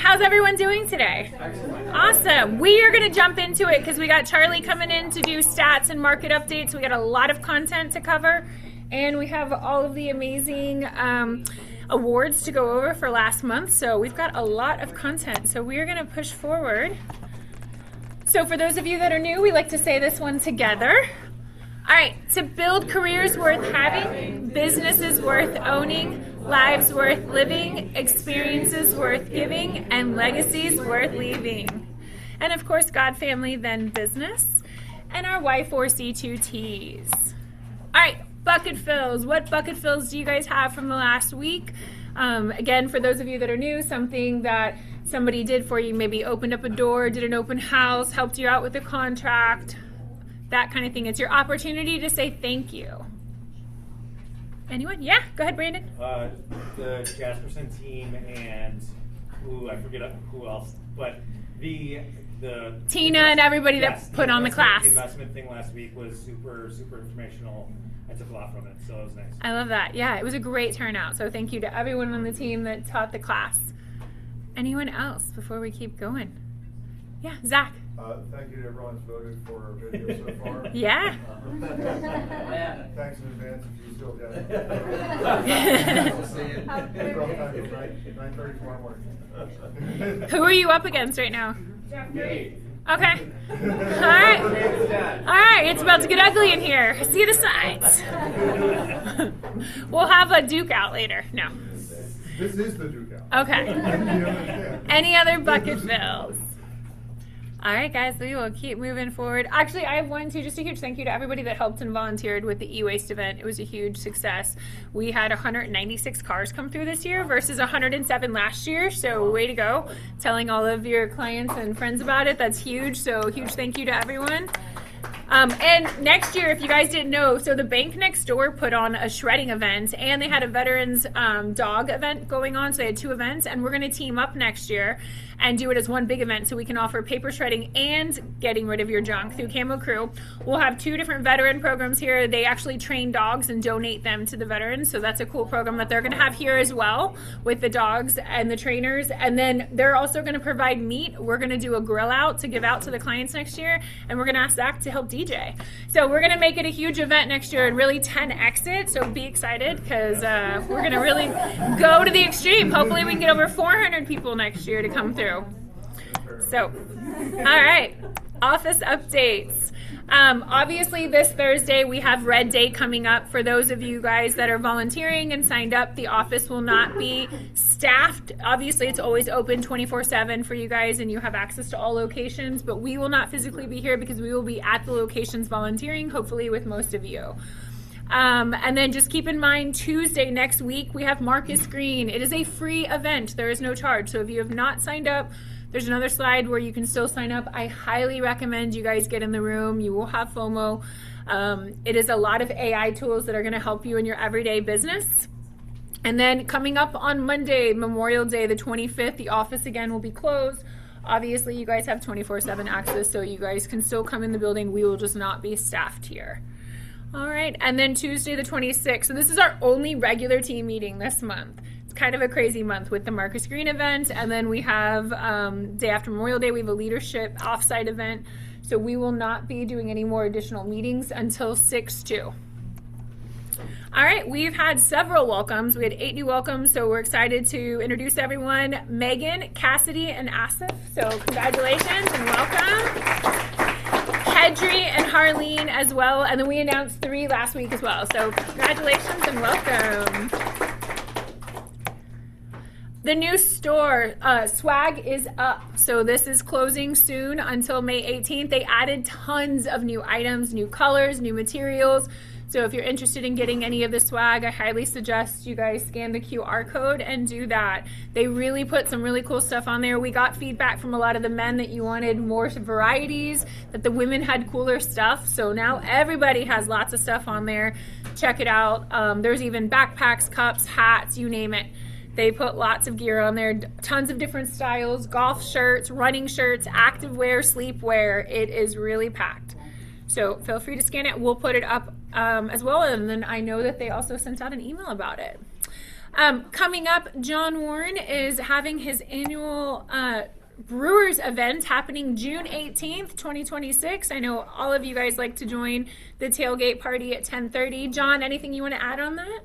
How's everyone doing today? Excellent. Awesome. We are going to jump into it because we got Charlie coming in to do stats and market updates. We got a lot of content to cover, and we have all of the amazing awards to go over for last month. So we've got a lot of content. So we are going to push forward. So for those of you that are new, we like to say this one together. All right, to build careers worth having, businesses worth owning, lives worth living, experiences worth giving, and legacies worth leaving. And of course, God, family, then business, and our Y4C2Ts. All right, bucket fills. What bucket fills do you guys have from the last week? Again, for those of you that are new, something that somebody did for you, maybe opened up a door, did an open house, helped you out with a contract, that kind of thing. It's your opportunity to say thank you. Anyone? Yeah, go ahead, Brandon. The Jasperson team and I forget who else, but the Tina and everybody that put on the class. The investment thing last week was super informational. I took a lot from it, so it was nice. I love that. Yeah, it was a great turnout. So thank you to everyone on the team that taught the class. Anyone else before we keep going? Yeah, Zach. Thank you to everyone who's voted for our video so far. Yeah. Thanks in advance if you still get it. We'll see you. 9:30 tomorrow morning. Who are you up against right now? Me. Okay. All right. All right. It's about to get ugly in here. See the sides. We'll have a Duke out later. No. This is the Duke out. Okay. Any other bucket fills? All right, guys, we will keep moving forward. Actually, I have one, too. Just a huge thank you to everybody that helped and volunteered with the e-waste event. It was a huge success. We had 196 cars come through this year versus 107 last year, so way to go. Telling all of your clients and friends about it, that's huge, so huge thank you to everyone. And next year, if you guys didn't know, so the bank next door put on a shredding event, and they had a veterans dog event going on, so they had two events, and we're going to team up next year and do it as one big event so we can offer paper shredding and getting rid of your junk through Camo Crew. We'll have two different veteran programs here. They actually train dogs and donate them to the veterans, so that's a cool program that they're going to have here as well with the dogs and the trainers. And then they're also going to provide meat. We're going to do a grill out to give out to the clients next year, and we're going to ask Zach to help DJ. So we're going to make it a huge event next year and really 10x it, so be excited because we're going to really go to the extreme. Hopefully we can get over 400 people next year to come through. So, all right, office updates. Obviously this Thursday we have Red Day coming up. For those of you guys that are volunteering and signed up, the office will not be staffed. Obviously it's always open 24/7 for you guys and you have access to all locations, but we will not physically be here because we will be at the locations volunteering, hopefully with most of you. And then just keep in mind, Tuesday next week we have Marcus Green. It is a free event. There is no charge. So if you have not signed up, there's another slide where you can still sign up. I highly recommend you guys get in the room. You will have FOMO. It is a lot of AI tools that are going to help you in your everyday business. And then coming up on Monday, Memorial Day, the 25th, the office again will be closed. Obviously, you guys have 24/7 access, so you guys can still come in the building. We will just not be staffed here. All right, and then Tuesday the 26th. So this is our only regular team meeting this month. It's kind of a crazy month with the Marcus Green event, and then we have day after Memorial Day, we have a leadership offsite event. So we will not be doing any more additional meetings until 6/2. All right, we've had several welcomes. We had 8 new welcomes, so we're excited to introduce everyone. Megan, Cassidy, and Asif. So congratulations and welcome. Hedry and Harleen as well, and then we announced 3 last week as well. So congratulations and welcome. The new store, swag is up. So this is closing soon until May 18th. They added tons of new items, new colors, new materials. So if you're interested in getting any of the swag, I highly suggest you guys scan the QR code and do that. They really put some really cool stuff on there. We got feedback from a lot of the men that you wanted more varieties, that the women had cooler stuff. So now everybody has lots of stuff on there. Check it out. There's even backpacks, cups, hats, you name it. They put lots of gear on there, tons of different styles, golf shirts, running shirts, activewear, sleepwear. It is really packed. So feel free to scan it. We'll put it up as well. And then I know that they also sent out an email about it. Coming up, John Warren is having his annual Brewers event happening June 18th, 2026. I know all of you guys like to join the tailgate party at 10:30. John, anything you want to add on that?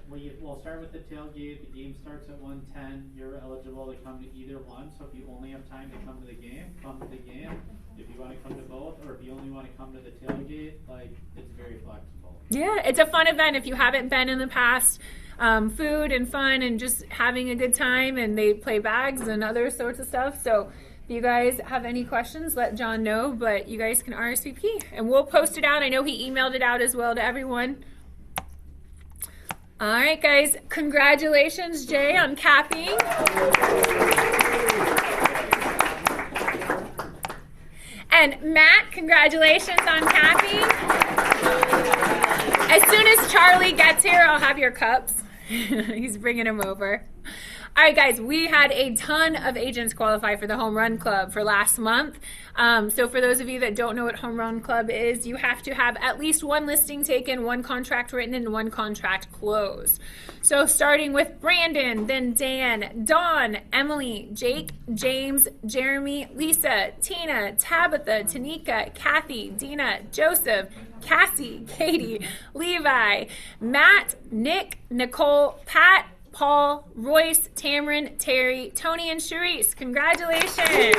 We'll start with the tailgate. The game starts at 1:10. You're eligible to come to either one. So if you only have time to come to the game, come to the game. If you want to come to both, or if you only want to come to the tailgate, it's very flexible. Yeah, it's a fun event if you haven't been in the past. Food and fun and just having a good time, and they play bags and other sorts of stuff. So if you guys have any questions, let John know, but you guys can RSVP and we'll post it out. I know he emailed it out as well to everyone. All right, guys, congratulations, Jay, on capping. And Matt, congratulations on capping. As soon as Charlie gets here, I'll have your cups. He's bringing them over. All right, guys, we had a ton of agents qualify for the Home Run Club for last month. So for those of you that don't know what Home Run Club is, you have to have at least one listing taken, one contract written, and one contract closed. So starting with Brandon, then Dan, Dawn, Emily, Jake, James, Jeremy, Lisa, Tina, Tabitha, Tanika, Kathy, Dina, Joseph, Cassie, Katie, Levi, Matt, Nick, Nicole, Pat, Paul, Royce, Tamron, Terry, Tony, and Sharice. Congratulations.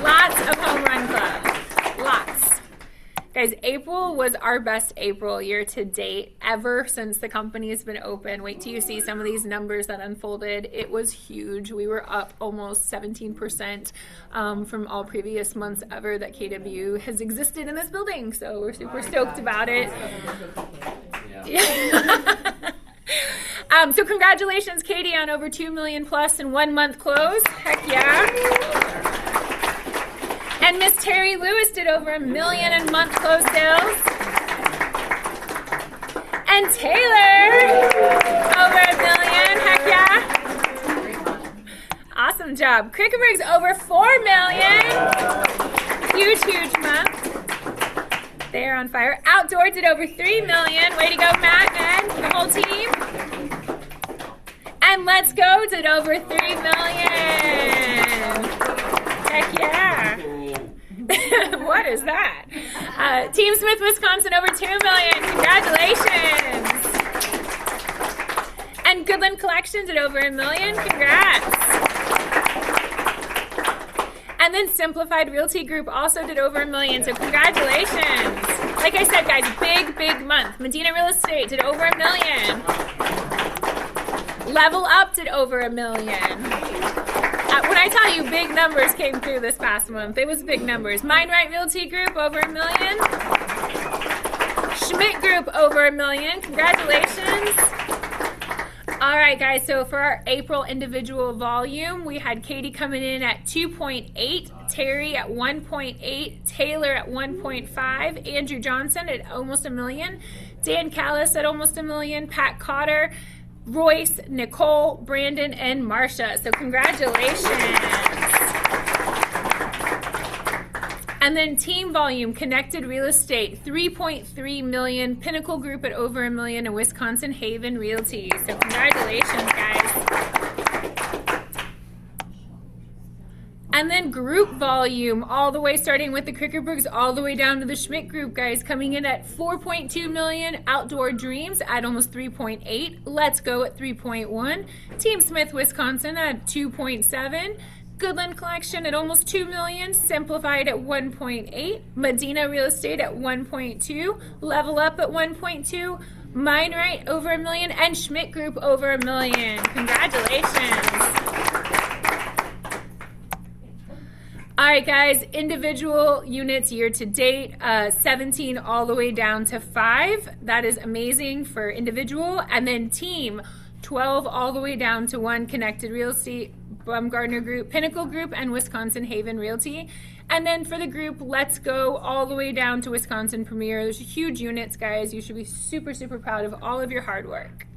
Lots of Home Run Club. Lots. Guys, April was our best April year to date ever since the company has been open. Wait till you see some of these numbers that unfolded. It was huge. We were up almost 17% from all previous months ever that KW has existed in this building. So we're super stoked about it. Yeah. So congratulations, Katie, on over 2 million plus in 1 month close. Heck yeah. And Miss Terry Lewis did over 1 million in month close sales. And Taylor, over 1 million. Heck yeah. Awesome job. Crickenberg's over 4 million. Huge, huge month. They're on fire. Outdoor did over 3 million. Way to go, Matt and the whole team. And Let's Go did over 3 million. Heck yeah. What is that? Team Smith, Wisconsin, over 2 million. Congratulations. And Goodland Collection did over 1 million. Congrats. And then Simplified Realty Group also did over 1 million. So congratulations. Like I said, guys, big month. Medina Real Estate did over 1 million. Level Up did over 1 million. When I tell you big numbers came through this past month, it was big numbers. Mine Right Realty Group over 1 million. Schmidt Group over 1 million. Congratulations. All right, guys, so for our April individual volume, we had Katie coming in at 2.8, Terry at 1.8, Taylor at 1.5, Andrew Johnson at almost 1 million, Dan Callis at almost 1 million, Pat Cotter, Royce, Nicole, Brandon, and Marsha. So congratulations. And then team volume, Connected Real Estate, 3.3 million, Pinnacle Group at over 1 million, and Wisconsin Haven Realty. So congratulations, guys. And then group volume, all the way starting with the Crickerbergs, all the way down to the Schmidt Group, guys, coming in at 4.2 million, Outdoor Dreams at almost 3.8, Let's Go at 3.1, Team Smith, Wisconsin at 2.7, Goodland Collection at almost 2 million, Simplified at 1.8, Medina Real Estate at 1.2, Level Up at 1.2, Mine Right over 1 million, and Schmidt Group over 1 million. Congratulations. All right, guys, individual units year to date, 17 all the way down to 5. That is amazing for individual. And then team, 12 all the way down to 1, Connected Real Estate, Baumgardner Group, Pinnacle Group, and Wisconsin Haven Realty. And then for the group, Let's Go all the way down to Wisconsin Premier. Those are huge units, guys. You should be super, super proud of all of your hard work.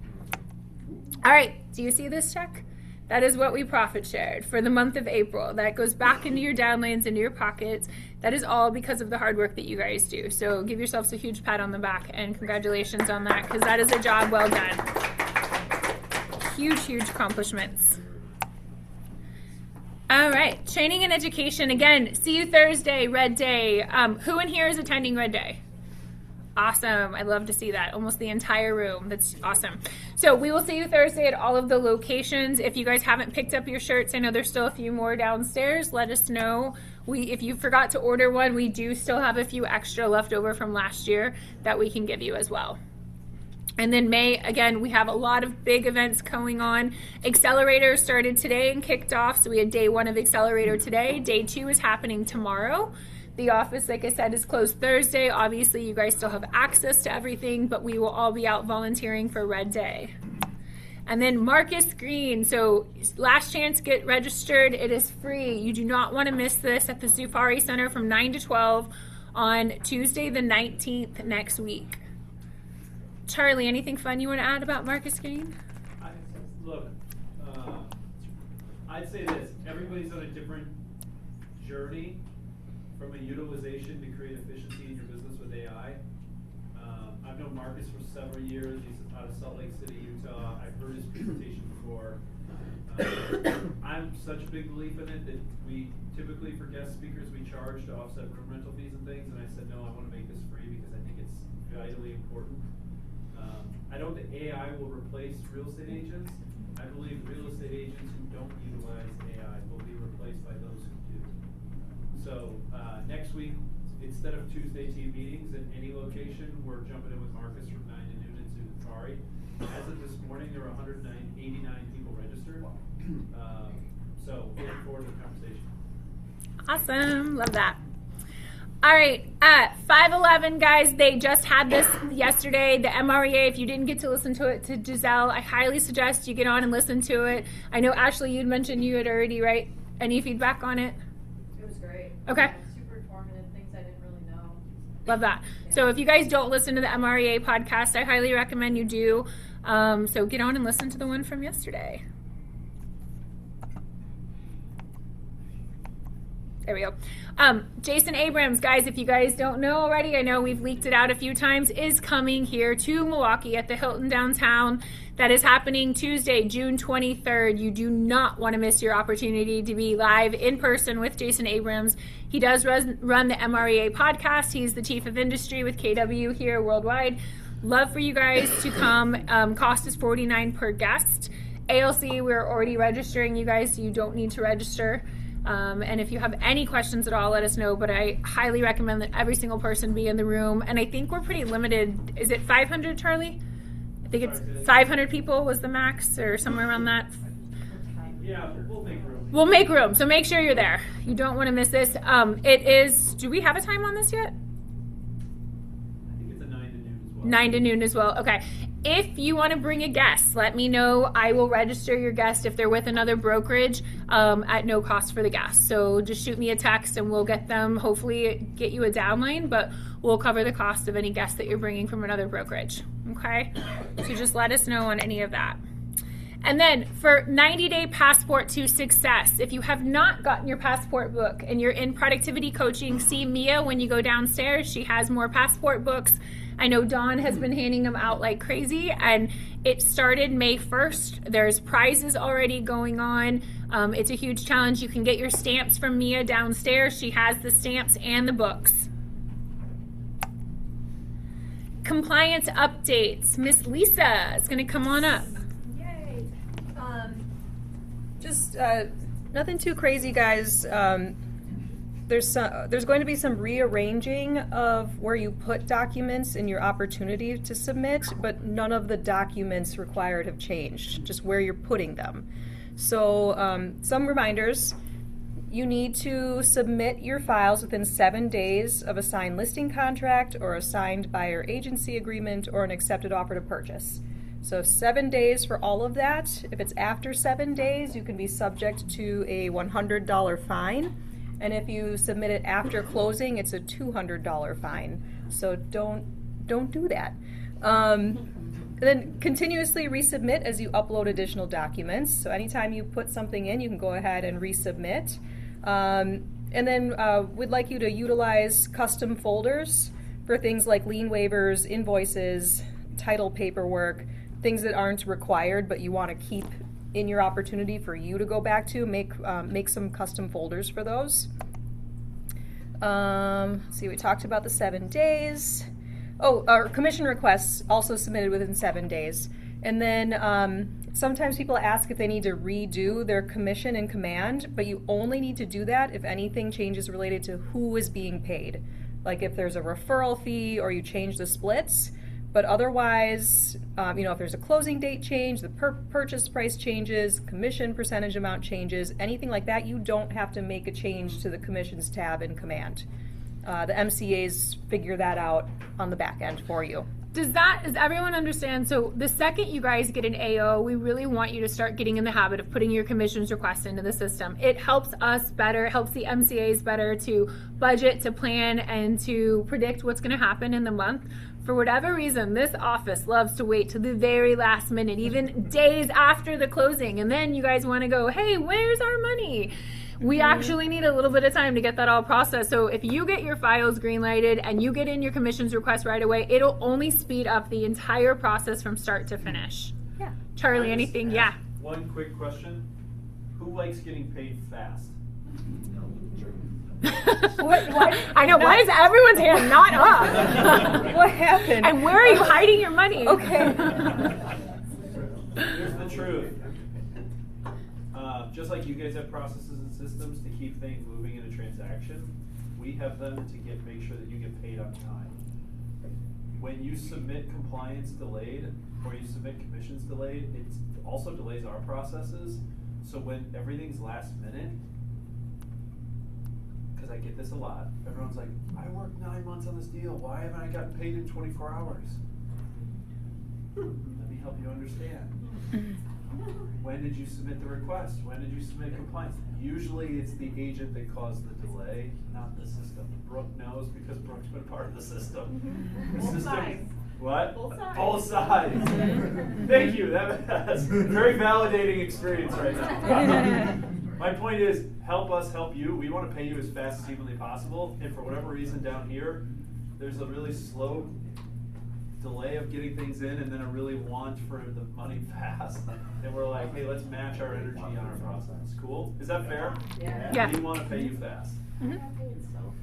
All right, do you see this check? That is what we profit shared for the month of April. That goes back into your downlines, into your pockets. That is all because of the hard work that you guys do. So give yourselves a huge pat on the back and congratulations on that, because that is a job well done. huge, huge accomplishments. All right, training and education. Again, see you Thursday, Red Day. Who in here is attending Red Day? Awesome. I'd love to see that. Almost the entire room. That's awesome. So we will see you Thursday at all of the locations. If you guys haven't picked up your shirts, I know there's still a few more downstairs. Let us know. If you forgot to order one, we do still have a few extra left over from last year that we can give you as well. And then May, again, we have a lot of big events going on. Accelerator started today and kicked off. So we had day 1 of Accelerator today. Day 2 is happening tomorrow. The office, like I said, is closed Thursday. Obviously, you guys still have access to everything, but we will all be out volunteering for Red Day. And then Marcus Green. So last chance, get registered. It is free. You do not want to miss this at the Zufari Center from 9 to 12 on Tuesday the 19th next week. Charlie, anything fun you want to add about Marcus Green? Look, I'd say this. Everybody's on a different journey from a utilization to create efficiency in your business with AI. I've known Marcus for several years. He's out of Salt Lake City, Utah. I've heard his presentation before. I'm such a big belief in it that we typically, for guest speakers, we charge to offset room rental fees and things. And I said, no, I want to make this free because I think it's vitally important. I don't think AI will replace real estate agents. I believe real estate agents who don't utilize AI will be replaced by those who do. So next week, instead of Tuesday team meetings in any location, we're jumping in with Marcus from 9 to noon in Zufari. As of this morning, there were 189 people registered. So looking forward to the conversation. Awesome. Love that. All right, 511, guys, they just had this yesterday, the MREA. If you didn't get to listen to it to Giselle, I highly suggest you get on and listen to it. I know, Ashley, you'd mentioned you had already, right? Any feedback on it? It was great. Okay. Super informative, things I didn't really know. Love that. Yeah. So if you guys don't listen to the MREA podcast, I highly recommend you do. So get on and listen to the one from yesterday. There we go. Jason Abrams, guys, if you guys don't know already, I know we've leaked it out a few times, is coming here to Milwaukee at the Hilton downtown. That is happening Tuesday, June 23rd. You do not want to miss your opportunity to be live in person with Jason Abrams. He does run the MREA podcast. He's the chief of industry with KW here worldwide. Love for you guys to come. Cost is $49 per guest. ALC, we're already registering you guys, so you don't need to register. And if you have any questions at all, let us know. But I highly recommend that every single person be in the room. And I think we're pretty limited. Is it 500, Charlie? I think it's 500 people was the max, or somewhere around that. Yeah, we'll make room. We'll make room. So make sure you're there. You don't want to miss this. It is, do we have a time on this yet? I think it's a 9 to noon as well. 9 to noon as well. Okay. If you want to bring a guest, let me know. I will register your guest if they're with another brokerage at no cost for the guest. So just shoot me a text and we'll get them, hopefully get you a downline, but we'll cover the cost of any guests that you're bringing from another brokerage. Okay? So just let us know on any of that. And then for 90-day passport to success, if you have not gotten your passport book and you're in productivity coaching, see Mia when you go downstairs. She has more passport books. I know Dawn has been handing them out like crazy, and it started May 1st. There's prizes already going on. It's a huge challenge. You can get your stamps from Mia downstairs. She has the stamps and the books. Compliance updates. Miss Lisa is going to come on up. Yay. Just nothing too crazy, guys. There's going to be some rearranging of where you put documents in your opportunity to submit, but none of the documents required have changed, just where you're putting them. So some reminders. You need to submit your files within 7 days of a signed listing contract or a signed buyer agency agreement or an accepted offer to purchase. So 7 days for all of that. If it's after 7 days, you can be subject to a $100 fine. And if you submit it after closing, it's a $200 fine. So don't do that. Then continuously resubmit as you upload additional documents. So anytime you put something in, you can go ahead and resubmit. And then we'd like you to utilize custom folders for things like lien waivers, invoices, title paperwork, things that aren't required but you want to keep in your opportunity for you to go back to, make some custom folders for those. See, we talked about the 7 days. Oh, our commission requests also submitted within 7 days. And then sometimes people ask if they need to redo their commission in command, but you only need to do that if anything changes related to who is being paid. Like if there's a referral fee or you change the splits. But otherwise, if there's a closing date change, the purchase price changes, commission percentage amount changes, anything like that, you don't have to make a change to the commissions tab in command. The MCAs figure that out on the back end for you. Does everyone understand? So the second you guys get an AO, we really want you to start getting in the habit of putting your commissions request into the system. It helps us better, helps the MCAs better to budget, to plan, and to predict what's going to happen in the month. For whatever reason, this office loves to wait to the very last minute, even days after the closing, and then you guys want to go, hey, where's our money? We actually need a little bit of time to get that all processed. So if you get your files green-lighted and you get in your commissions request right away, it'll only speed up the entire process from start to finish. Yeah. Charlie, anything? Yeah. One quick question. Who likes getting paid fast? What? I know, why is everyone's hand not up? What happened? And where are you hiding your money? Okay. Here's the truth. Just like you guys have processes and systems to keep things moving in a transaction, we have them to make sure that you get paid on time. When you submit compliance delayed or you submit commissions delayed, it also delays our processes. So when everything's last minute, because I get this a lot, everyone's like, I worked 9 months on this deal, why haven't I gotten paid in 24 hours? Let me help you understand. When did you submit the request? When did you submit compliance? Usually it's the agent that caused the delay, not the system. Brooke knows because Brooke's been part of the system. The Both system. sides. What? Both sides. Both sides. Thank you. That's a very validating experience right now. My point is, help us help you. We want to pay you as fast as humanly possible. And for whatever reason down here, there's a really slow delay of getting things in and then a really want for the money fast. And we're like, hey, let's match our energy on our process. Cool? Is that fair? Yeah. We want to pay you fast. I got paid so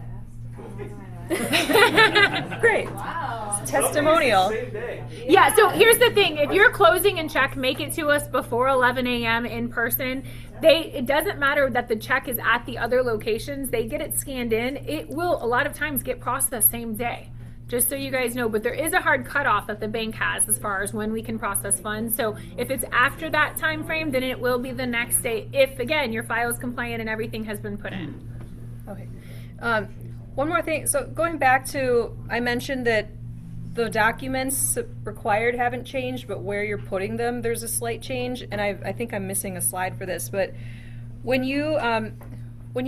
fast. Great. Wow. Testimonial. Same day. Yeah, so here's the thing. If you're closing a check, make it to us before 11 a.m. in person. It doesn't matter that the check is at the other locations. They get it scanned in. It will, a lot of times, get processed same day. Just so you guys know, but there is a hard cutoff that the bank has as far as when we can process funds. So if it's after that time frame, then it will be the next day if, again, your file is compliant and everything has been put in. Okay. One more thing. So going back to, I mentioned that the documents required haven't changed, but where you're putting them, there's a slight change. And I think I'm missing a slide for this, but when you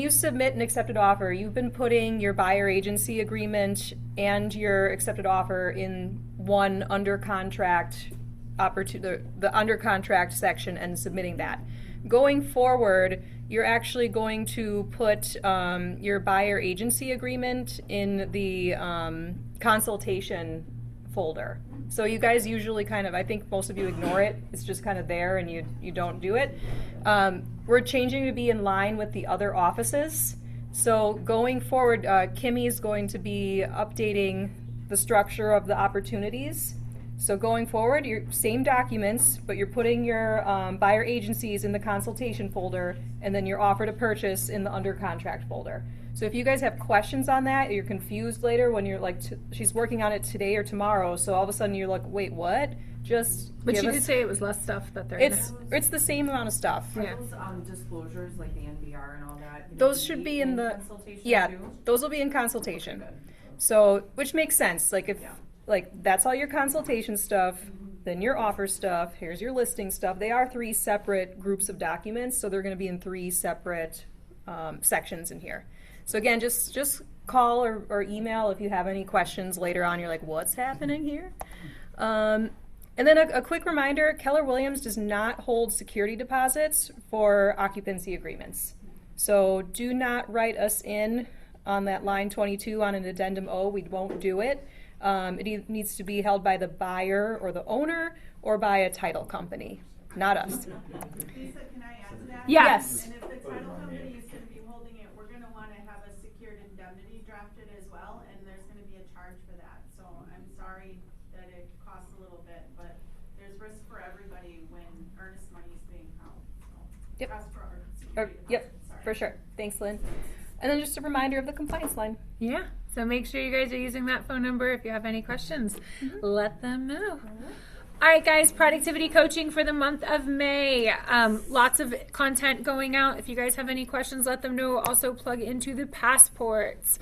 submit an accepted offer, you've been putting your buyer agency agreement and your accepted offer in one under contract the under contract section and submitting that. Going forward, you're actually going to put your buyer agency agreement in the consultation folder. So you guys usually I think most of you ignore it. It's just kind of there and you don't do it. We're changing to be in line with the other offices. So going forward, Kimmy is going to be updating the structure of the opportunities. So going forward, your same documents, but you're putting your buyer agencies in the consultation folder and then your offer to purchase in the under contract folder. So if you guys have questions on that, you're confused later when you're like, she's working on it today or tomorrow, so all of a sudden you're like, wait, what? But she did say it was less stuff that they're it's the same amount of stuff. Yeah. Those disclosures like the NBR and all that? Those should be in the consultation too? Those will be in consultation. So which makes sense. Like if that's all your consultation stuff, then your offer stuff, here's your listing stuff. They are 3 separate groups of documents, so they're going to be in 3 separate sections in here. So again, just call or email if you have any questions later on. You're like, what's happening here? And then a quick reminder, Keller Williams does not hold security deposits for occupancy agreements. So do not write us in on that line 22 on an addendum O. We won't do it. It needs to be held by the buyer or the owner or by a title company, not us. Lisa, can I add to that? Yes. And if the title company is going to be holding it, we're going to want to have a secured indemnity drafted as well, and there's going to be a charge for that. So I'm sorry that it costs a little bit, but there's risk for everybody when earnest money is being held. So Yep. cost for our security Yep, deposit, sorry. for sure. Thanks, Lynn. And then just a reminder of the compliance line. Yeah. So make sure you guys are using that phone number. If you have any questions, let them know. All right, guys, productivity coaching for the month of May. Lots of content going out. If you guys have any questions, let them know. Also plug into the passports.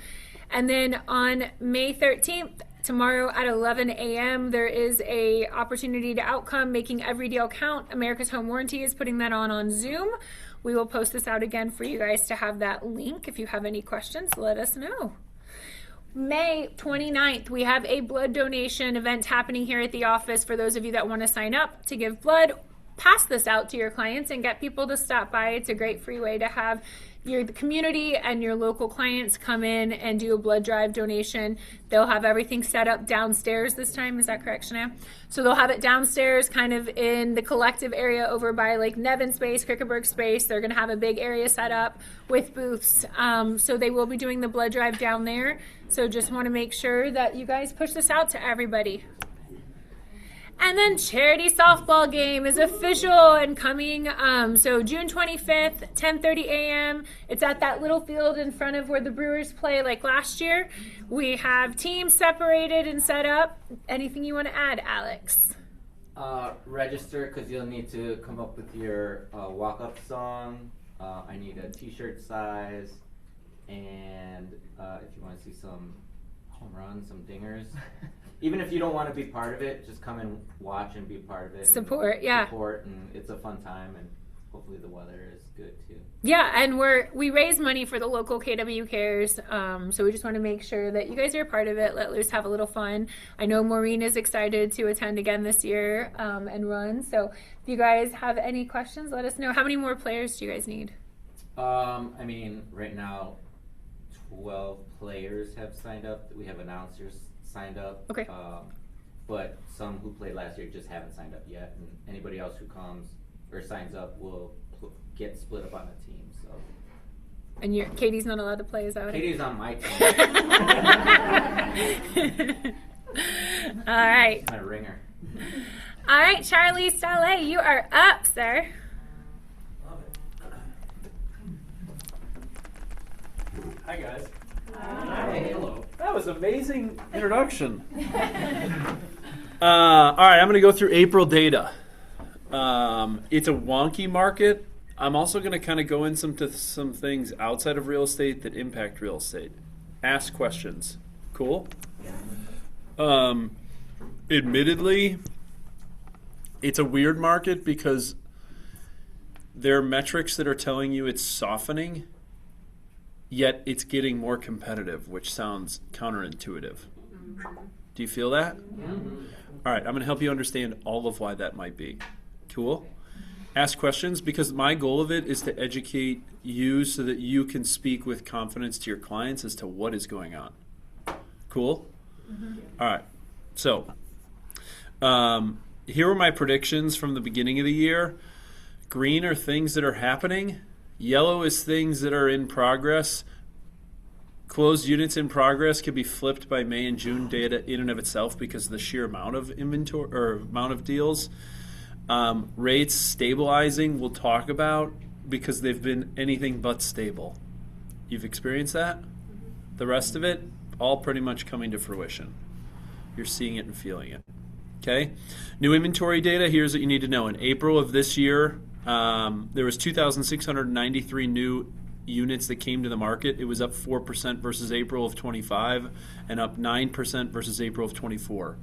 And then on May 13th, tomorrow at 11 a.m., there is a opportunity to outcome, making every deal count. America's Home Warranty is putting that on Zoom. We will post this out again for you guys to have that link. If you have any questions, let us know. May 29th, we have a blood donation event happening here at the office for those of you that want to sign up to give blood. Pass this out to your clients and get people to stop by. It's a great free way to have the community and your local clients come in and do a blood drive donation. They'll have everything set up downstairs this time. Is that correct, Shania? So they'll have it downstairs kind of in the collective area over by like Nevin space, Krickerberg space. They're going to have a big area set up with booths. So they will be doing the blood drive down there. So just want to make sure that you guys push this out to everybody. And then charity softball game is official and coming. So June 25th, 10:30 a.m. It's at that little field in front of where the Brewers play like last year. We have teams separated and set up. Anything you want to add, Alex? Register because you'll need to come up with your walk-up song. I need a t-shirt size. And if you want to see some home runs, some dingers. Even if you don't want to be part of it, just come and watch and be part of it. Support, yeah. Support, and it's a fun time, and hopefully the weather is good too. Yeah, and we raise money for the local KW Cares, so we just want to make sure that you guys are a part of it. Let loose, have a little fun. I know Maureen is excited to attend again this year and run. So if you guys have any questions, let us know. How many more players do you guys need? I mean, right now, 12 players have signed up. We have announcers signed up. Okay. But some who played last year just haven't signed up yet, and anybody else who comes or signs up will get split up on a team. So. And Katie's not allowed to play, is that what Katie's on my team. All right. My ringer. All right, Charlie Saleh, you are up, sir. Hi, guys. Hi. Hello. That was amazing introduction. All right, I'm going to go through April data. It's a wonky market. I'm also going to kind of go in some things outside of real estate that impact real estate. Ask questions. Cool? Admittedly, it's a weird market because there are metrics that are telling you it's softening, yet it's getting more competitive, which sounds counterintuitive. Do you feel that? Mm-hmm. All right, I'm going to help you understand all of why that might be. Cool? Ask questions because my goal of it is to educate you so that you can speak with confidence to your clients as to what is going on. Cool? Mm-hmm. All right. So, here are my predictions from the beginning of the year. Green are things that are happening. Yellow is things that are in progress. Closed units in progress can be flipped by May and June data in and of itself because of the sheer amount of inventory or amount of deals. Rates stabilizing we'll talk about because they've been anything but stable. You've experienced that? The rest of it, all pretty much coming to fruition. You're seeing it and feeling it. Okay? New inventory data, here's what you need to know. In April of this year, there was 2,693 new units that came to the market. It was up 4% versus April of 25 and up 9% versus April of 24.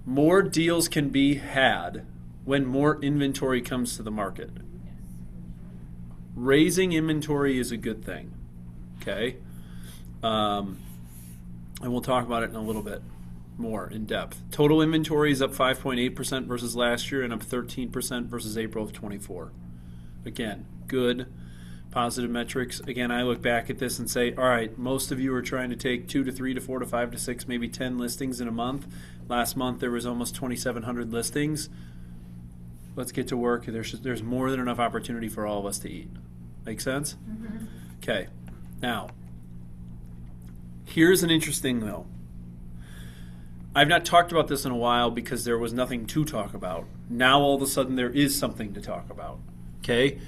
More deals can be had when more inventory comes to the market. Raising inventory is a good thing. Okay? And we'll talk about it in a little bit more in depth. Total inventory is up 5.8% versus last year and up 13% versus April of 24. Again, good. positive metrics. Again, I look back at this and say, all right, most of you are trying to take 2 to 3 to 4 to 5 to 6, maybe 10 listings in a month. Last month there was almost 2,700 listings. Let's get to work. There's more than enough opportunity for all of us to eat. Make sense? Mm-hmm. Okay. Now, here's an interesting though. I've not talked about this in a while because there was nothing to talk about. Now all of a sudden there is something to talk about. Okay?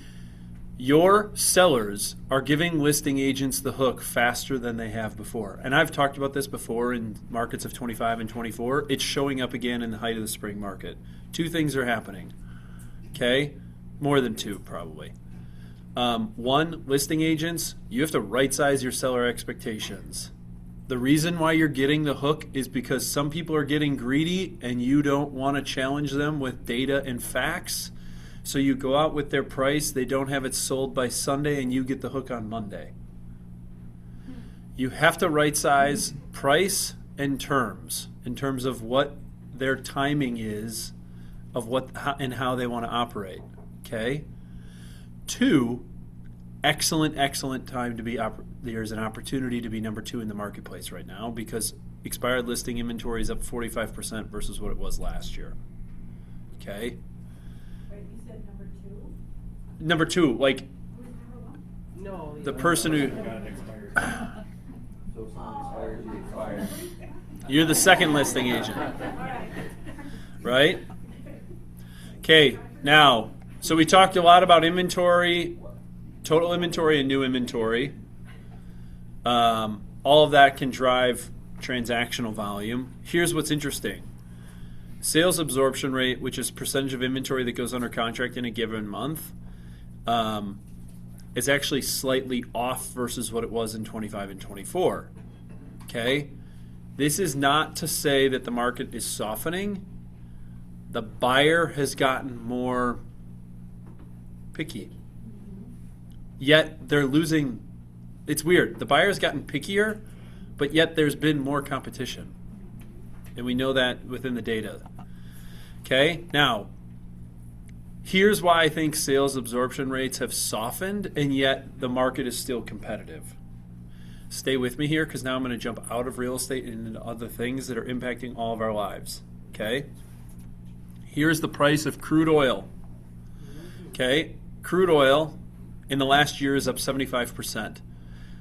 Your sellers are giving listing agents the hook faster than they have before. And I've talked about this before in markets of 25 and 24. It's showing up again in the height of the spring market. 2 things are happening. Okay? More than 2 probably. 1, listing agents, you have to right size your seller expectations. The reason why you're getting the hook is because some people are getting greedy and you don't want to challenge them with data and facts. So you go out with their price, they don't have it sold by Sunday, and you get the hook on Monday. You have to right size price and terms in terms of what their timing is of and how they want to operate. Okay? 2, excellent time to be there's an opportunity to be number 2 in the marketplace right now because expired listing inventory is up 45% versus what it was last year. Okay? Wait, you said number 2? Number 2, like Who's number 1? No. the person who Got it expired. So if something expires, you expire. you're the second listing agent, Alright. right? Okay, now, so we talked a lot about inventory, total inventory and new inventory. All of that can drive transactional volume. Here's what's interesting. Sales absorption rate, which is percentage of inventory that goes under contract in a given month, is actually slightly off versus what it was in 25 and 24. Okay? This is not to say that the market is softening. The buyer has gotten more picky. Yet they're losing. It's weird. The buyer's gotten pickier, but yet there's been more competition. And we know that within the data. Okay? Now, here's why I think sales absorption rates have softened, and yet the market is still competitive. Stay with me here, because now I'm going to jump out of real estate and into other things that are impacting all of our lives. Okay? Here's the price of crude oil. Okay? Crude oil in the last year is up 75%.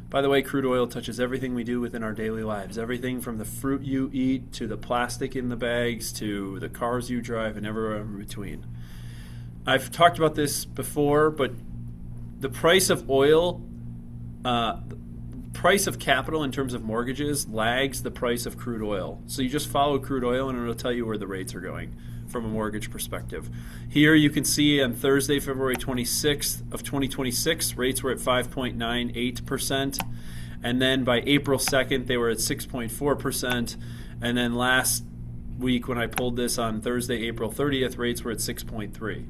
By the way, crude oil touches everything we do within our daily lives. Everything from the fruit you eat to the plastic in the bags to the cars you drive and everywhere in between. I've talked about this before, but the price of oil, the price of capital in terms of mortgages lags the price of crude oil. So you just follow crude oil and it'll tell you where the rates are going from a mortgage perspective. Here you can see on Thursday, February 26th of 2026, rates were at 5.98%. And then by April 2nd, they were at 6.4%. And then last week when I pulled this on Thursday, April 30th, rates were at 6.3.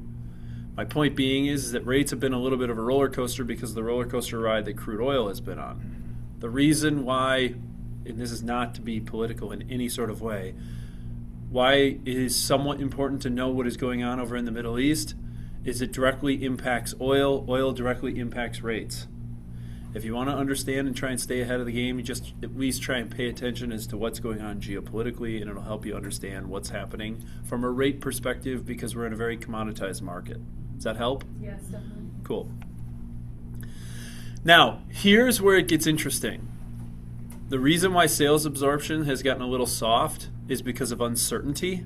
My point being is that rates have been a little bit of a roller coaster because of the roller coaster ride that crude oil has been on. The reason why, and this is not to be political in any sort of way, why it is somewhat important to know what is going on over in the Middle East is it directly impacts oil. Oil directly impacts rates. If you want to understand and try and stay ahead of the game, you just at least try and pay attention as to what's going on geopolitically, and it'll help you understand what's happening from a rate perspective because we're in a very commoditized market. Does that help? Yes, definitely. Cool. Now, here's where it gets interesting. The reason why sales absorption has gotten a little soft is because of uncertainty.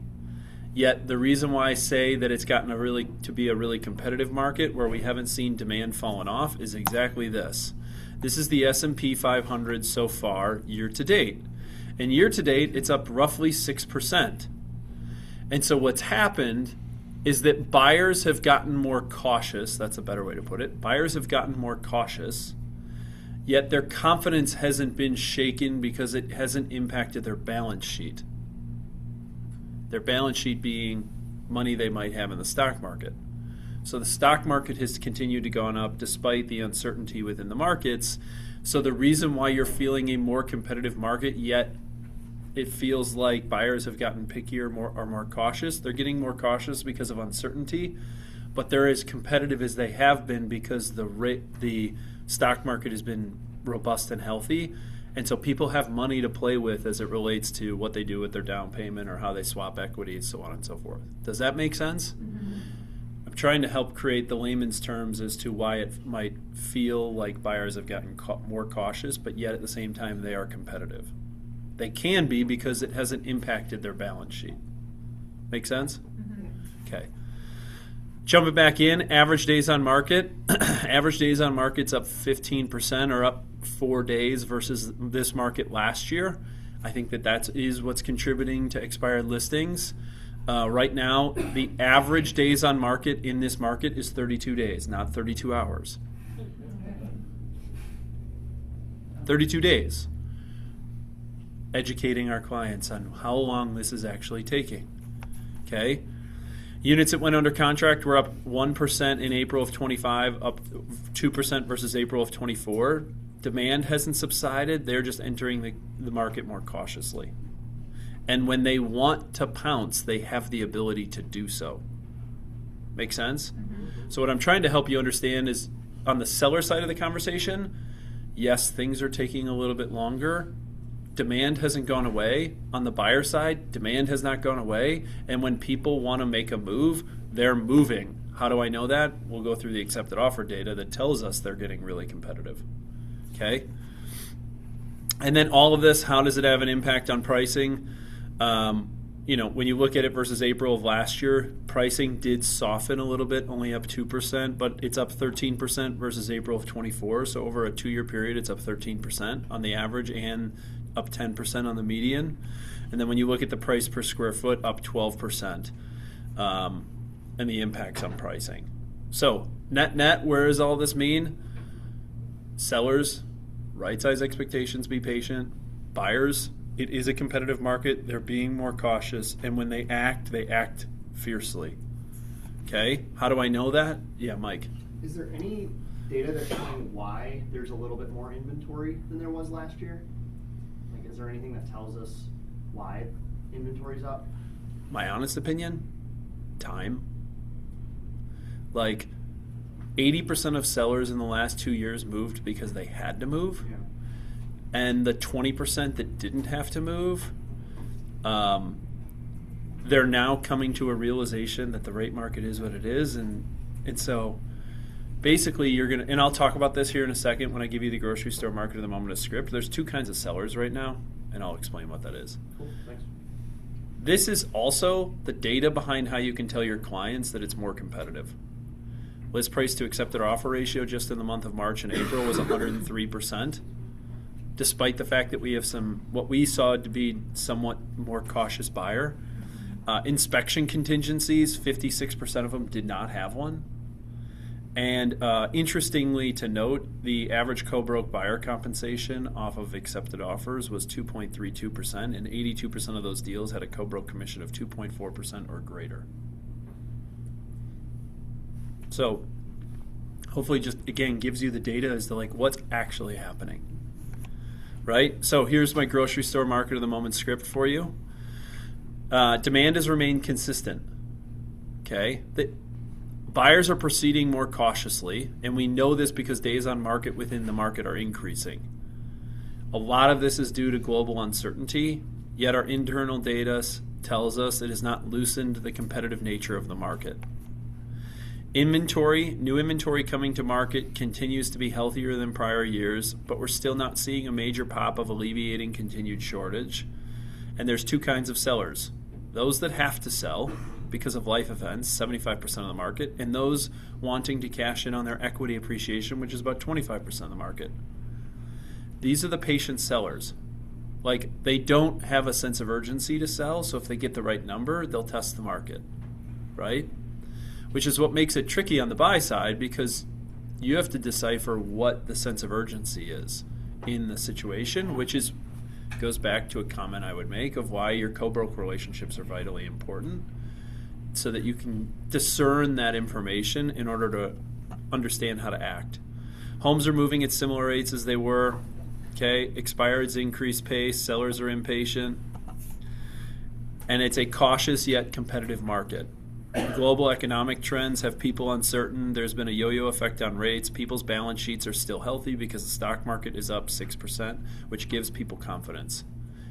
Yet the reason why I say that it's gotten to be a really competitive market where we haven't seen demand falling off is exactly this. This is the S&P 500 so far year to date. And year to date, it's up roughly 6%. And so what's happened is that buyers have gotten more cautious. That's a better way to put it. Buyers have gotten more cautious. Yet their confidence hasn't been shaken because it hasn't impacted their balance sheet. Their balance sheet being money they might have in the stock market. So the stock market has continued to go up despite the uncertainty within the markets. So the reason why you're feeling a more competitive market, yet it feels like buyers have gotten pickier, more cautious. They're getting more cautious because of uncertainty. but they're as competitive as they have been because the stock market has been robust and healthy. And so people have money to play with as it relates to what they do with their down payment or how they swap equities, so on and so forth. Does that make sense? Mm-hmm. I'm trying to help create the layman's terms as to why it might feel like buyers have gotten more cautious, but yet at the same time they are competitive. They can be because it hasn't impacted their balance sheet. Make sense? Mm-hmm. Okay. Jumping back in, average days on market. Average days on market's up 15% or up 4 days versus this market last year. I think that is what's contributing to expired listings. Right now, the average days on market in this market is 32 days, not 32 hours. 32 days. Educating our clients on how long this is actually taking. Okay? Units that went under contract were up 1% in April of 25, up 2% versus April of 24. Demand hasn't subsided. They're just entering the market more cautiously. And when they want to pounce, they have the ability to do so. Make sense? Mm-hmm. So what I'm trying to help you understand is on the seller side of the conversation, yes, things are taking a little bit longer. Demand hasn't gone away. On the buyer side, demand has not gone away. And when people want to make a move, they're moving. How do I know that? We'll go through the accepted offer data that tells us they're getting really competitive. Okay? And then all of this, how does it have an impact on pricing? When you look at it versus April of last year, pricing did soften a little bit, only up 2%, but it's up 13% versus April of 24. So over a 2-year period, it's up 13% on the average and up 10% on the median. And then when you look at the price per square foot, up 12%, and the impacts on pricing. So net, where does all this mean? Sellers, right-size expectations, be patient. Buyers, it is a competitive market. They're being more cautious. And when they act fiercely. Okay? How do I know that? Yeah, Mike. Is there any data that's showing why there's a little bit more inventory than there was last year? Is there anything that tells us why inventory's up? My honest opinion, time. 80% of sellers in the last 2 years moved because they had to move. Yeah. And the 20% that didn't have to move, they're now coming to a realization that the rate market is what it is. And so basically you're going to, and I'll talk about this here in a second when I give you the grocery store market of the moment of script. There's 2 kinds of sellers right now, and I'll explain what that is. Cool, thanks. This is also the data behind how you can tell your clients that it's more competitive. List price to accepted offer ratio just in the month of March and April was 103%, despite the fact that we have what we saw to be somewhat more cautious buyer. Inspection contingencies, 56% of them did not have one. And interestingly to note, the average co-broke buyer compensation off of accepted offers was 2.32%, and 82% of those deals had a co-broke commission of 2.4% or greater. So hopefully just, again, gives you the data as to what's actually happening. Right? So here's my grocery store market of the moment script for you. Demand has remained consistent. Okay? Buyers are proceeding more cautiously, and we know this because days on market within the market are increasing. A lot of this is due to global uncertainty, yet our internal data tells us it has not loosened the competitive nature of the market. New inventory coming to market continues to be healthier than prior years, but we're still not seeing a major pop of alleviating continued shortage. And there's 2 kinds of sellers. Those that have to sell because of life events, 75% of the market, and those wanting to cash in on their equity appreciation, which is about 25% of the market. These are the patient sellers. They don't have a sense of urgency to sell, so if they get the right number, they'll test the market, right? Which is what makes it tricky on the buy side, because you have to decipher what the sense of urgency is in the situation, which goes back to a comment I would make of why your co-broke relationships are vitally important, so that you can discern that information in order to understand how to act. Homes are moving at similar rates as they were. Okay, expireds increase pace, sellers are impatient, and it's a cautious yet competitive market. Global economic trends have people uncertain. There's been a yo-yo effect on rates. People's balance sheets are still healthy because the stock market is up 6%, which gives people confidence.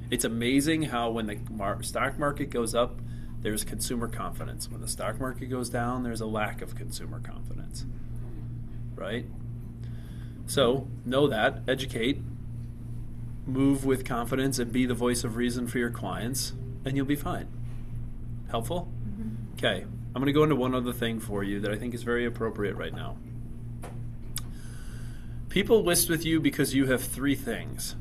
It's amazing how when the stock market goes up, there's consumer confidence. When the stock market goes down, there's a lack of consumer confidence, right? So know that, educate, move with confidence, and be the voice of reason for your clients, and you'll be fine. Helpful? Okay, I'm going to go into one other thing for you that I think is very appropriate right now. People list with you because you have three things.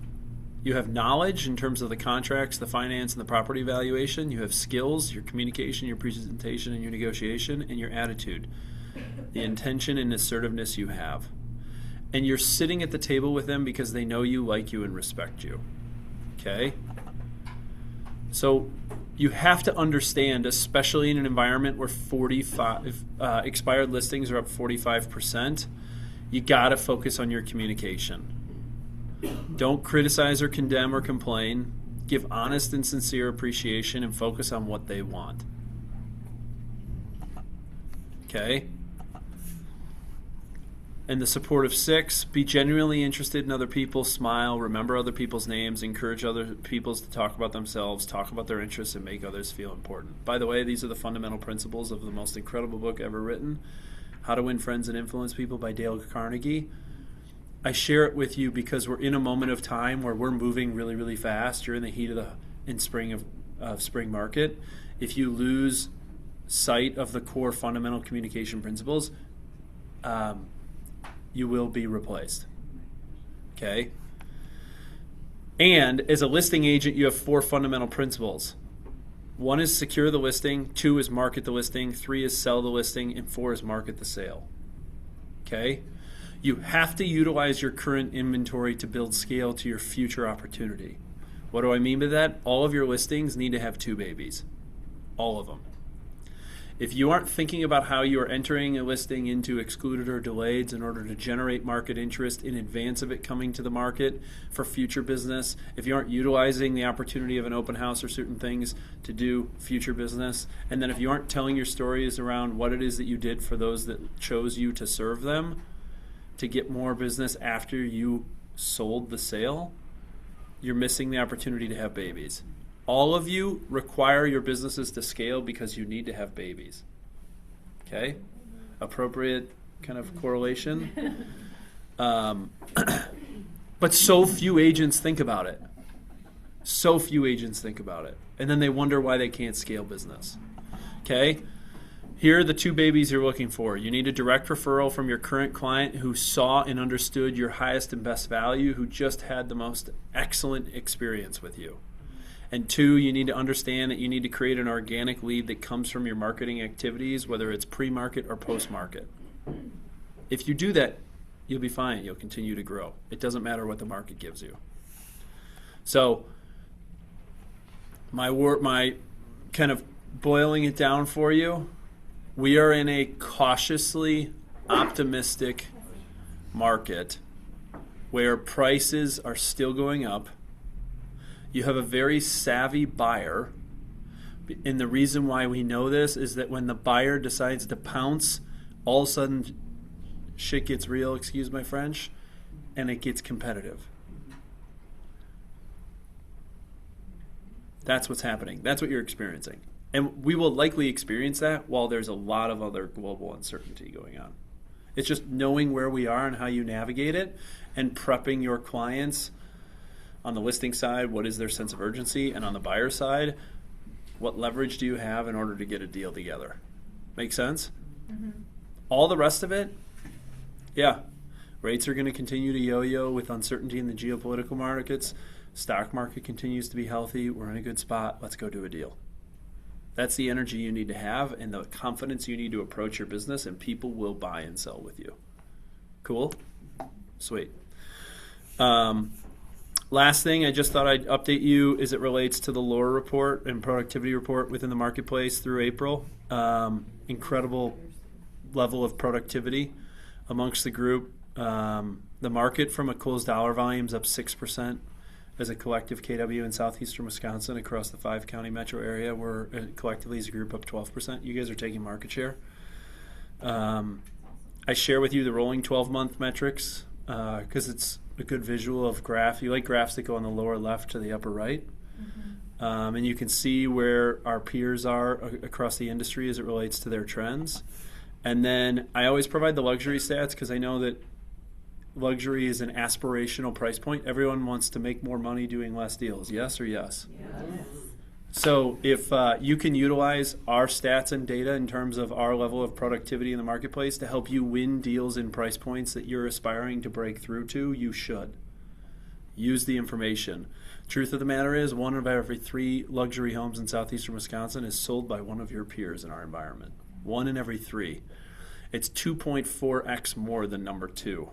You have knowledge in terms of the contracts, the finance, and the property valuation. You have skills, your communication, your presentation, and your negotiation, and your attitude, the intention and assertiveness you have. And you're sitting at the table with them because they know you, like you, and respect you. Okay? So you have to understand, especially in an environment where expired listings are up 45%, you got to focus on your communication. Don't criticize or condemn or complain. Give honest and sincere appreciation and focus on what they want. Okay? And the support of 6, be genuinely interested in other people, smile, remember other people's names, encourage other people to talk about themselves, talk about their interests, and make others feel important. By the way, these are the fundamental principles of the most incredible book ever written, How to Win Friends and Influence People by Dale Carnegie. I share it with you because we're in a moment of time where we're moving really, really fast. You're in the heat of spring market. If you lose sight of the core fundamental communication principles, you will be replaced. Okay? And as a listing agent, you have 4 fundamental principles. 1 is secure the listing, 2 is market the listing, 3 is sell the listing, and 4 is market the sale. Okay? You have to utilize your current inventory to build scale to your future opportunity. What do I mean by that? All of your listings need to have 2 babies. All of them. If you aren't thinking about how you are entering a listing into excluded or delayed in order to generate market interest in advance of it coming to the market for future business, if you aren't utilizing the opportunity of an open house or certain things to do future business, and then if you aren't telling your stories around what it is that you did for those that chose you to serve them, to get more business after you sold the sale, you're missing the opportunity to have babies. All of you require your businesses to scale because you need to have babies. Okay? Appropriate kind of correlation. But so few agents think about it. So few agents think about it. And then they wonder why they can't scale business. Okay? Here are the 2 babies you're looking for. You need a direct referral from your current client who saw and understood your highest and best value, who just had the most excellent experience with you. And 2, you need to understand that you need to create an organic lead that comes from your marketing activities, whether it's pre-market or post-market. If you do that, you'll be fine. You'll continue to grow. It doesn't matter what the market gives you. So my kind of boiling it down for you, we are in a cautiously optimistic market where prices are still going up. You have a very savvy buyer, and the reason why we know this is that when the buyer decides to pounce, all of a sudden shit gets real, excuse my French, and it gets competitive. That's what's happening. That's what you're experiencing. And we will likely experience that while there's a lot of other global uncertainty going on. It's just knowing where we are and how you navigate it and prepping your clients on the listing side, what is their sense of urgency? And on the buyer side, what leverage do you have in order to get a deal together? Make sense? Mm-hmm. All the rest of it, yeah. Rates are going to continue to yo-yo with uncertainty in the geopolitical markets. Stock market continues to be healthy. We're in a good spot. Let's go do a deal. That's the energy you need to have and the confidence you need to approach your business, and people will buy and sell with you. Cool? Sweet. Last thing, I just thought I'd update you as it relates to the LORA report and productivity report within the marketplace through April. Incredible level of productivity amongst the group. The market from a closed dollar volume is up 6%. as a collective, KW in southeastern Wisconsin, across the 5-county metro area, we're collectively as a group up 12%. You guys are taking market share. I share with you the rolling 12-month metrics because it's a good visual of graph. You like graphs that go on the lower left to the upper right. And you can see where our peers are across the industry as it relates to their trends. And then I always provide the luxury stats because I know that luxury is an aspirational price point. Everyone wants to make more money doing less deals. Yes or yes? Yes. So if you can utilize our stats and data in terms of our level of productivity in the marketplace to help you win deals in price points that you're aspiring to break through to, you should. Use the information. Truth of the matter is, 1 of every 3 luxury homes in southeastern Wisconsin is sold by one of your peers in our environment. 1 in every 3. It's 2.4x more than number 2.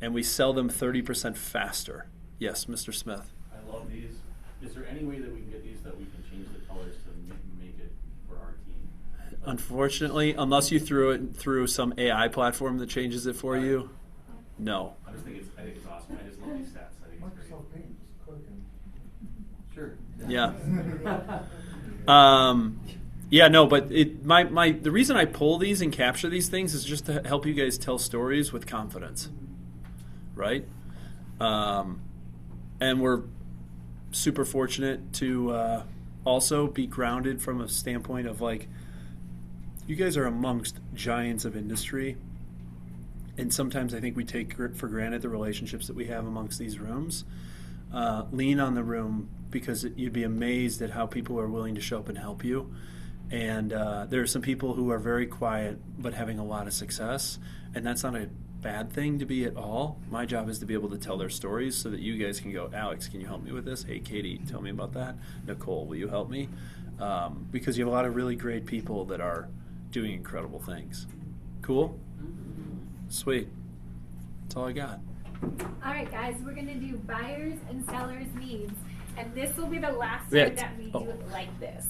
And we sell them 30% faster. Yes, Mr. Smith. I love these. Is there any way that we can get these that we can change the colors to make it for our team? Unfortunately, unless you threw it through some AI platform that changes it for you, no. I think it's awesome. I just love these stats. I think it's great. Paint, just click and... Sure. Yeah. Yeah, no, but the reason I pull these and capture these things is just to help you guys tell stories with confidence, right? And we're super fortunate to also be grounded from a standpoint of like, you guys are amongst giants of industry, and sometimes I think we take for granted the relationships that we have amongst these rooms. Lean on the room because you'd be amazed at how people are willing to show up and help you. And there are some people who are very quiet but having a lot of success, and that's not a bad thing to be at all. My job is to be able to tell their stories so that you guys can go, Alex, can you help me with this? Hey, Katie, tell me about that. Nicole, will you help me? Because you have a lot of really great people that are doing incredible things. Cool? Sweet. That's all I got. All right, guys, we're going to do buyers and sellers needs. And this will be the last Yeah. time that we do it like this.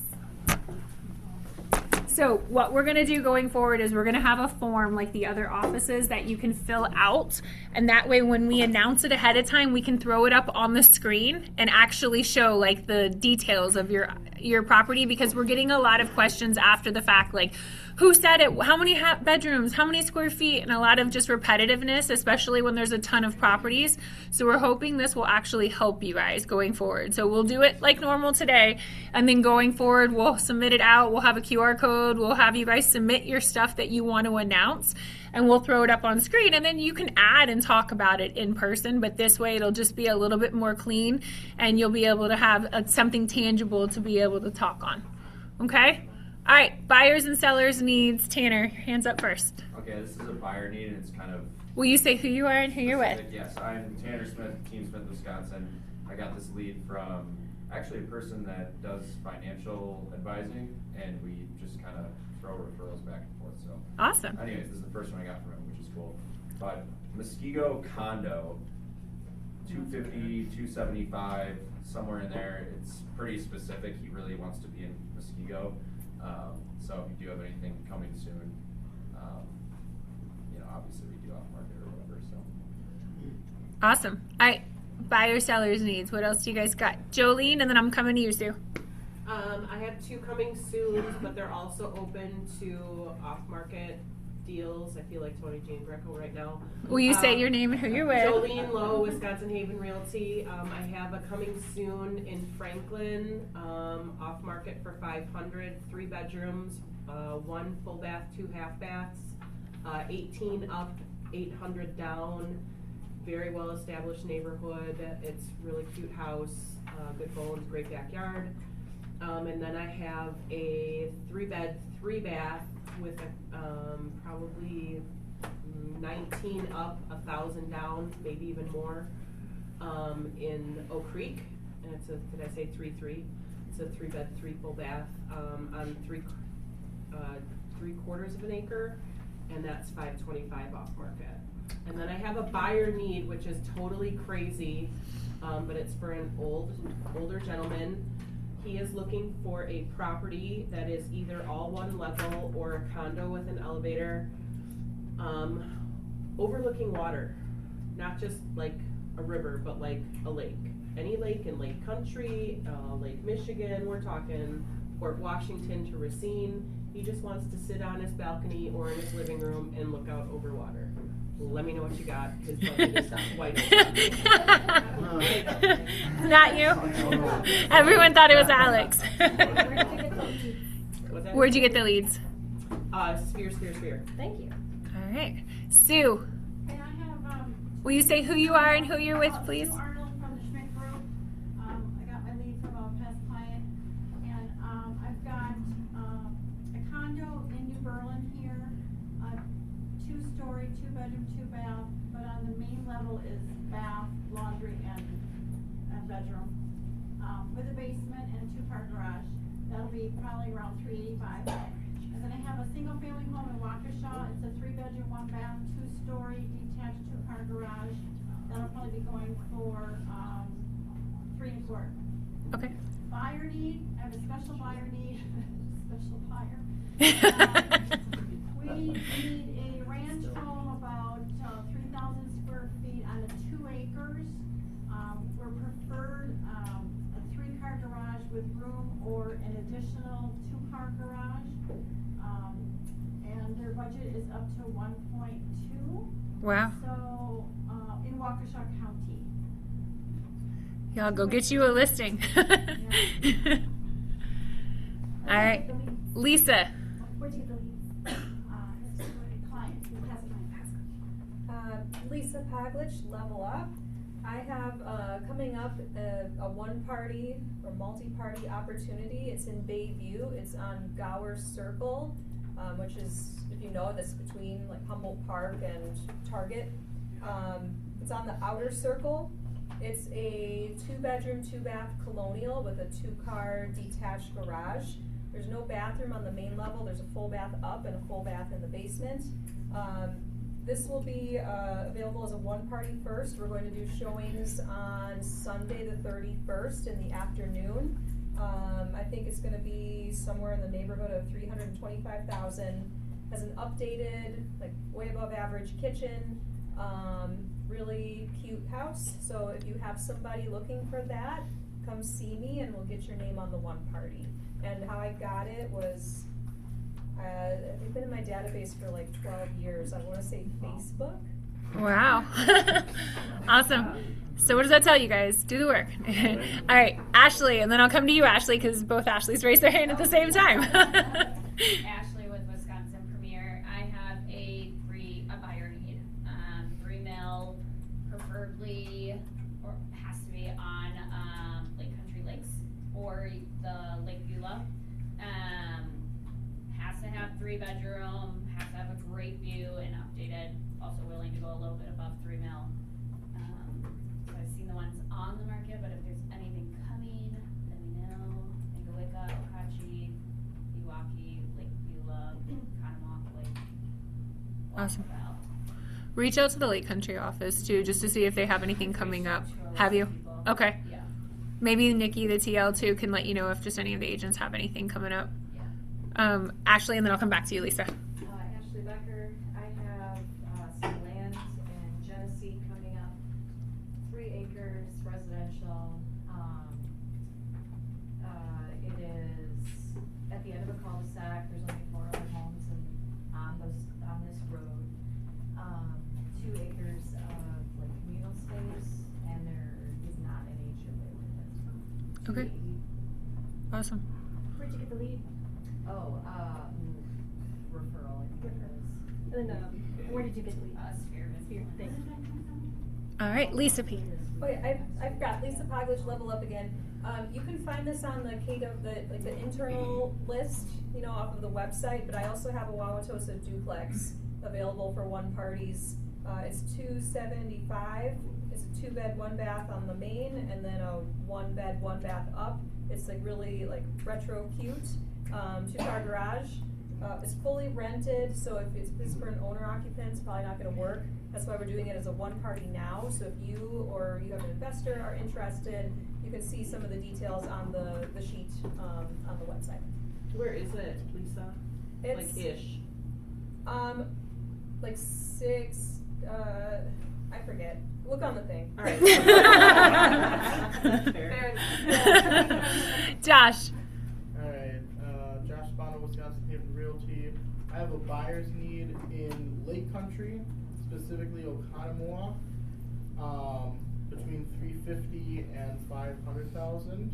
So what we're going to do going forward is we're going to have a form like the other offices that you can fill out. And that way when we announce it ahead of time, we can throw it up on the screen and actually show like the details of your property, because we're getting a lot of questions after the fact, like who said it, how many bedrooms, how many square feet, and a lot of just repetitiveness, especially when there's a ton of properties. So we're hoping this will actually help you guys going forward. So we'll do it like normal today, and then going forward, we'll submit it out. We'll have a QR code. We'll have you guys submit your stuff that you want to announce, and we'll throw it up on screen, and then you can add and talk about it in person. But this way it'll just be a little bit more clean, and you'll be able to have something tangible to be able to talk on. Okay? All right, buyers and sellers needs. Tanner, hands up first. Okay, this is a buyer need, and it's kind of... Will you say who you are and who you're with? Yes, I'm Tanner Smith, Team Smith, Wisconsin. I got this lead from actually a person that does financial advising, and we just kind of throw referrals back and forth. So awesome. Anyways, this is the first one I got from him, which is cool. But Muskego condo, 250, 275, somewhere in there. It's pretty specific. He really wants to be in Muskego. So if you do have anything coming soon, obviously we do off market or whatever. So awesome. All right, buyer sellers needs. What else do you guys got? Jolene, and then I'm coming to you, Sue. I have 2 coming soon, but they're also open to off-market deals. I feel like Tony Jane Greco right now. Will you say your name and who you're with? Jolene Lowe, Wisconsin Haven Realty. I have a coming soon in Franklin, off-market for 500, 3 bedrooms, 1 full bath, 2 half baths, 18 up, 800 down. Very well established neighborhood. It's really cute house, good bones, great backyard. And then I have a 3-bed, 3-bath with probably 19 up, 1,000 down, maybe even more, in Oak Creek. And it's did I say 3-3? It's a 3-bed, 3 full bath on 3/4 of an acre, and that's $525 off market. And then I have a buyer need, which is totally crazy, but it's for an older gentleman. He is looking for a property that is either all one level or a condo with an elevator, overlooking water, not just like a river, but like a lake. Any lake in Lake Country, Lake Michigan, we're talking Port Washington to Racine. He just wants to sit on his balcony or in his living room and look out over water. Let me know what you got. His budget is wide open. Not you. Everyone thought it was Alex. Where'd you get the leads? Sphere. Thank you. All right, Sue. And I have, Will you say who you are and who you're with, please? Sue Arnold from the Schmidt Group. I got my lead from a past client, and I've got a condo in New Berlin here, 2-story, 2-bedroom, 2-bath, but on the main level is bath, laundry, and bedroom, with a basement and a 2-car garage. That'll be probably around $385. And then I have a single-family home in Waukesha. It's a 3-bedroom, 1-bath, 2-story, detached 2-car garage. That'll probably be going for $3 and $4. Okay. Buyer need. I have a special buyer need. Special buyer. We need a ranch home about 3,000 square feet on the 2 acres. We're preferred a 3-car garage with room or an additional 2-car garage. And their budget is up to 1.2. Wow. So in Waukesha County. Yeah, I'll go get you a listing. All right, Lisa. Where'd you get the leads? Client, past client. Lisa Paglich, Level Up. I have coming up a one-party or multi-party opportunity. It's in Bayview. It's on Gower Circle, which is, if you know, that's between like Humboldt Park and Target. It's on the outer circle. It's a 2-bedroom, 2-bath colonial with a 2-car detached garage. There's no bathroom on the main level. There's a full bath up and a full bath in the basement. This will be available as a one-party first. We're going to do showings on Sunday the 31st in the afternoon. I think it's going to be somewhere in the neighborhood of $325,000. Has an updated, like way above average kitchen. Really cute house. So if you have somebody looking for that, come see me and we'll get your name on the one party. And how I got it was, they've been in my database for like 12 years. I want to say Facebook. Wow. Awesome. So what does that tell you guys? Do the work. All right, Ashley, and then I'll come to you, Ashley, because both Ashleys raised their hand at the same time. Ashley with Wisconsin Premier. I have a buyer need. 3 mil, preferably, or has to be on Lake Country Lakes or the Lake Beulah. Has to have 3-bedroom, has to have a great view and updated. Also willing to go a little bit above 3 mil. So I've seen the ones on the market, but if there's anything coming, let me know. Ingawika, Okachi, Iwaki, Lake Beulah, Conomoc Lake. Awesome. Reach out to the Lake Country office too, just to see if they have anything coming up. Have you? Okay. Yeah. Maybe Nikki, the TL too, can let you know if just any of the agents have anything coming up. Ashley, and then I'll come back to you, Lisa. Ashley Becker. I have some land in Genesee coming up. 3 acres, residential. It is at the end of a cul-de-sac. There's only 4 other homes on this road. 2 acres of like communal space, and there is not an HOA with it. Okay. Awesome. Where'd you get the lead? Oh, referral, I think it is. And then, where did you get the lead? Sphere. Thank you. All right, Lisa P. Oh yeah, I've got Lisa Paglich, Level Up again. You can find this on the the internal list, you know, off of the website. But I also have a Wauwatosa duplex available for one parties. It's $275. It's a 2-bed, 1-bath on the main, and then a 1-bed, 1-bath up. It's like really like retro cute. 2-car garage. It's fully rented, so if it's for an owner occupant, it's probably not going to work. That's why we're doing it as a one-party now. So if you or you have an investor are interested, you can see some of the details on the sheet on the website. Where is it, Lisa? It's like ish. like 6. I forget. Look on the thing. All right. Fair Josh. Alright, Josh Bono, Wisconsin Haven Realty. I have a buyer's need in Lake Country, specifically Oconomowoc, between 350 and 500,000.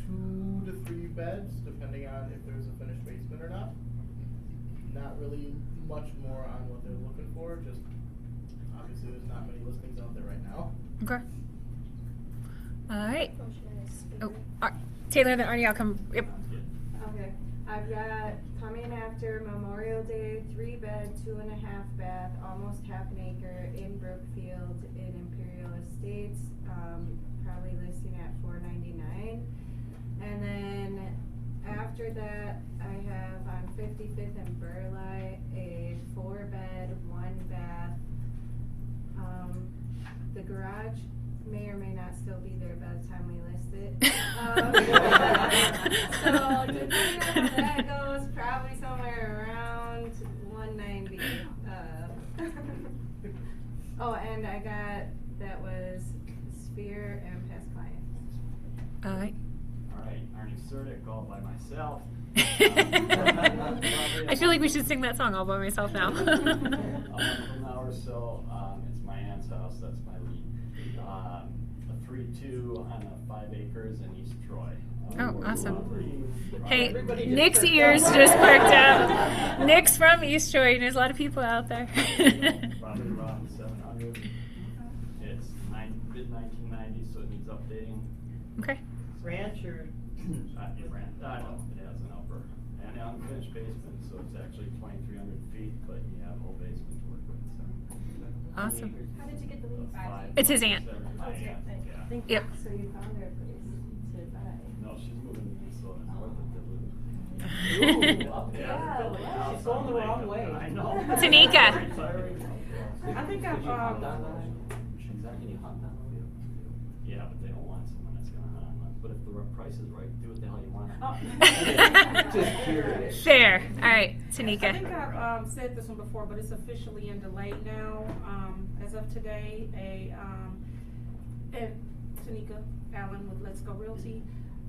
2 to 3 beds, depending on if there's a finished basement or not. Not really much more on what they're looking for, just obviously there's not many listings out there right now. Okay. All right. Oh, Taylor, then Arnie, I'll come. Yep. Okay, I've got coming after Memorial Day, 3-bed, 2.5 bath, almost half an acre in Brookfield in Imperial Estates, probably listing at $499. And then after that, I have on 55th and Burleigh a 4-bed, 1-bath. The garage may or may not still be there by the time we list it. So depending on how that goes, probably somewhere around 190. Oh, and I got, that was Sphere and past clients. All right. Alright, Arnie Surdick, all by myself. I feel like we should sing that song all by myself now. From now or so, it's my aunt's house, that's my lead. A 3-2 on 5 acres in East Troy. Oh, awesome. Hey, Nick's ears just perked up. Nick's from East Troy, and there's a lot of people out there. Probably around 700. It's mid-1990s, so it needs updating. Okay. Ranch or? No, it has an upper and unfinished basement, so it's actually 2,300 feet, but you have a whole basement to work with. So. Awesome. How did you get the lead? It's his aunt. My aunt, yeah. Yep. So you found her place to buy. No, she's moving to Minnesota north of Duluth. Yeah, she's going the wrong way. I know. Tanika. I think I've, Yeah, but they don't want someone that's gonna hunt on them. But if the price is right, do what the hell you want. Just curious. Fair. All right, Tanika. I think I've said this one before, but it's officially in delay now. As of today, Tanika Allen with Let's Go Realty.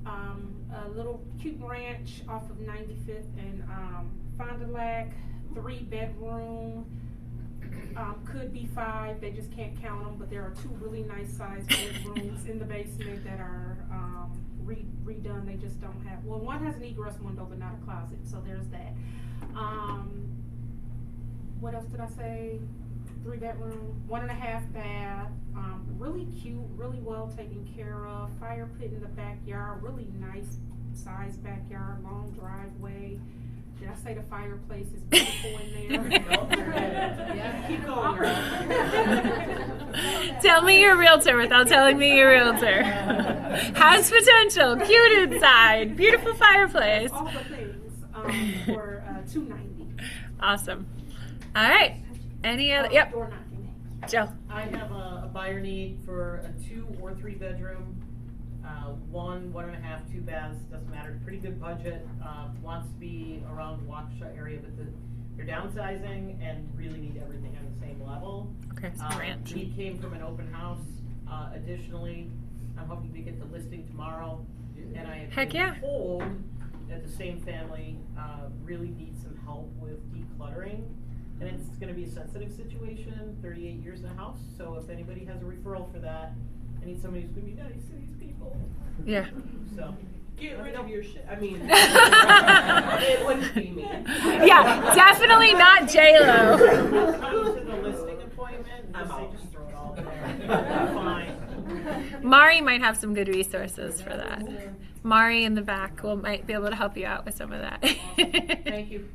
A little cute ranch off of 95th and Fond du Lac, 3-bedroom. Could be 5, they just can't count them, but there are 2 really nice sized bedrooms in the basement that are redone. They just don't have, well, one has an egress window but not a closet, so there's that. What else did I say? 3-bedroom, 1.5 bath, really cute, really well taken care of, fire pit in the backyard, really nice sized backyard, long driveway. Did I say the fireplace is beautiful in there? Yeah, keep going, girl. Tell me you're a realtor without telling me you're a realtor. House potential, cute inside, beautiful fireplace. All the things for $290. Awesome. All right. Any other? Yep. Door knocking. Joe. I have a buyer need for a 2 or 3 bedroom, 1.5, 2 baths, doesn't matter, pretty good budget, wants to be around the Waukesha area, but they're downsizing and really need everything on the same level. Okay, so ranch. He came from an open house. Additionally, I'm hoping to get the listing tomorrow, and I have been told that the same family really needs some help with decluttering. And it's going to be a sensitive situation, 38 years in a house, so if anybody has a referral for that, I need somebody who's going to be nice to these people. Yeah. So, get rid of your shit. I mean, it wouldn't be me. Yeah, definitely not J-Lo. Come to the listing appointment, and just say, just throw it all there. Fine. Mari might have some good resources for that. Mari in the back might be able to help you out with some of that. Thank you.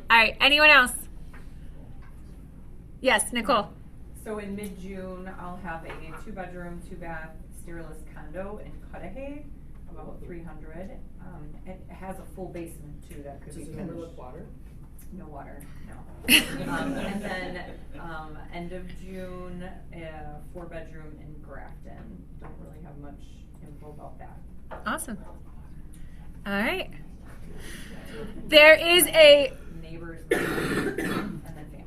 All right, anyone else? Yes, Nicole. So in mid-June, I'll have a 2-bedroom, 2-bath, steerless condo in Cudahy, about 300. It has a full basement too that could be finished. With water? No water, no. And then end of June, 4-bedroom in Grafton. Don't really have much info about that. Awesome. All right. There is a neighbors and then family.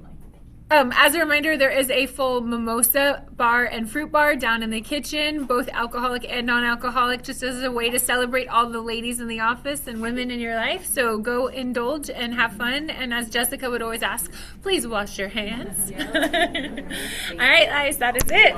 As a reminder, there is a full mimosa bar and fruit bar down in the kitchen, both alcoholic and non-alcoholic, just as a way to celebrate all the ladies in the office and women in your life. So go indulge and have fun. And as Jessica would always ask, please wash your hands. All right, guys, that is it.